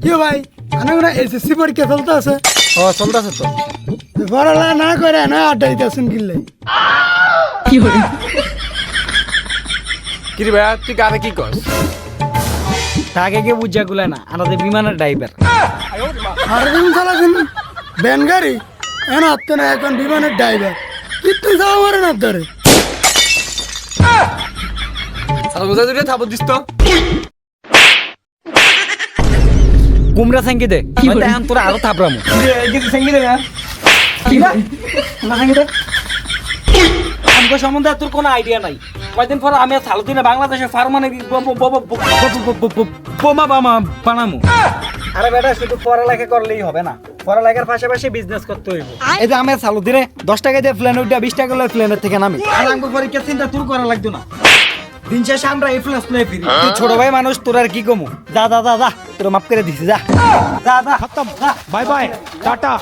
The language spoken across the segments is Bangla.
কি ভাই আনা এসএসসি পরীক্ষা চলতে আছে? ও চলতেছে তো। পড়ালেখা না করে না আড্ডা দিতেছেন কিনলে কি রে ভাই তুই কারে কি কস? তাকে কে বুঝা গুলা না আমাদের বিমানের ড্রাইভার। আর দিন চালাছেন ভ্যান গাড়ি এখন আপনি না এখন বিমানের ড্রাইভার কিন্তু যাওয়া পারে না ধরে বুঝা দিলে থাপড় দিস তো। কুমড়া সাঙ্গি দে এখন তোরা আরো থাপড়ামু। সাঙ্গি দে না আমগো সম্বন্ধে তোর কোনো আইডিয়া নাই। কয়দিন পর আমি সালুদিনে বাংলাদেশে ফার্মানে বোমা বানামু। আরে বেটা শুধু পড়ালেখা করলেই হবে না, পড়ালেখার পাশাপাশি বিজনেস করতে হইব। এই যে আমি সালুদিনে 10 টাকা দিয়ে প্লেন উঠা 20 টাকা লয় প্লেনের থেকে নামি। আমগো পরীক্ষা চিন্তা তোর করা লাগতো না। দিন শেষে আমরা এই প্লাস প্লে ফিরি। তুই ছোট ভাই মানুষ, তোর আর কি কমু। যা যা যা যা তোর মাফ করে দিছি। যা যা যা খতম। Bye bye tata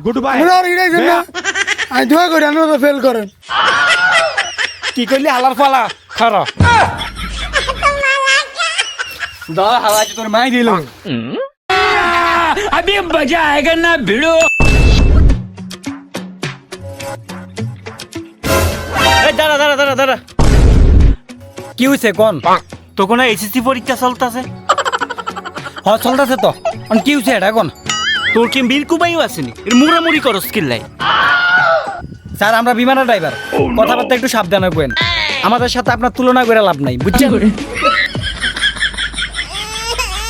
good bye. আমি দোয়া করি আমি ফেল করেন। কি করলি হালার ফালা খারা দা হাওয়া তোর মাই দিল। अभी मजा आएगा ना भिड़ो। দাঁড়া দাঁড়া দাঁড়া দাঁড়া কি হয়েছে কোন? তো কোন এসএসসি পরীক্ষা চলতেছে? হ্যাঁ চলতেছে তো। কি হয়েছে এটা কোন? তোর কি মিরকুবাইও আসেনি এর মুড়ামুড়ি করো স্কিল লাই। স্যার আমরা বিমানের ড্রাইভার, কথাবার্তা একটু সাবধানে করেন। আমাদের সাথে আপনার তুলনা করে লাভ নাই বুঝছেন?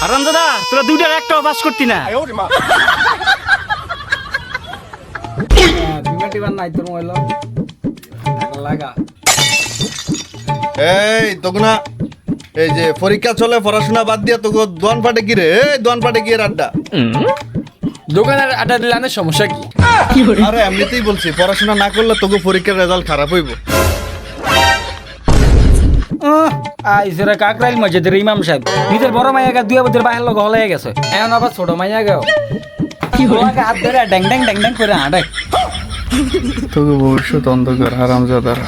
আরাম দাদা তোরা দুইটার একটাও পাস করতি না। এই তোকে না এই যে পরীক্ষা চলে পড়াশোনা বাদ দিয়া তোকে দোয়ান পাটে কি রে? এই দোয়ান পাটে কি আড্ডা? দোকানের আড্ডা দিলে আনে সমস্যা কি? আরে এমনিতেই বলছি পড়াশোনা না করলে তোকে পরীক্ষার রেজাল্ট খারাপ হইব। আইসরা কাকরাইল মসজিদের ইমাম সাহেব নিজের বড় মাইয়াকে দুই বছর বাইরের লোক হলে গেছে, এখন আবার ছোট মাইয়াকেও কি হাত ধরে ড্যাং ড্যাং ড্যাং ড্যাং করে হাঁটে। তোকে ভবিষ্যৎ অন্ধকার হারামজাদারা।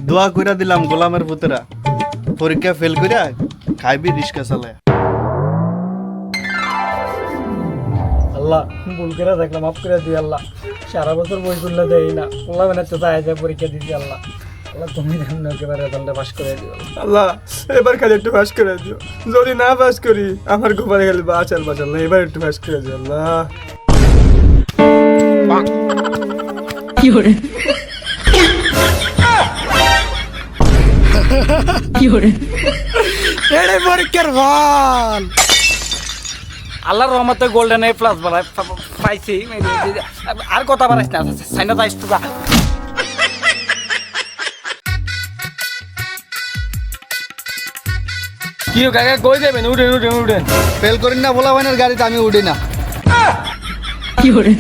দোয়া কইরা দিলাম গোলামের পুতেরা, পরীক্ষা ফেল কইরা খাইবি রিস্কা চালায়। আল্লাহ ভুল করে দেখলাম, মাফ করে দিই আল্লাহ। সারা বছর বই করলে দেই না, আল্লাহ মানে তো চাই যায় পরীক্ষা দিছি। আল্লাহ আল্লাহ তুমি একেবারে রেজাল্টটা পাস করে দিও আল্লাহ। এবার খালি একটু পাস করে দিও, যদি না পাস করি আমার গোপালে খালি বাঁচাল বাঁচাল না, এবার একটু পাস করে দিও আল্লাহ। কি করে কি করে এড়ে পরীক্ষার ভাল আল্লাহর রহমতে গোল্ডেন এ প্লাস পাইছি। আর কথা বাড়াইস না, সাইনা যাইস তো যা। কি কাকা কই যাবেন? উঠেন উঠেন উঠেন। ফেল করিন না বলা ভাইনের গাড়িতে আমি উঠি না। কি করে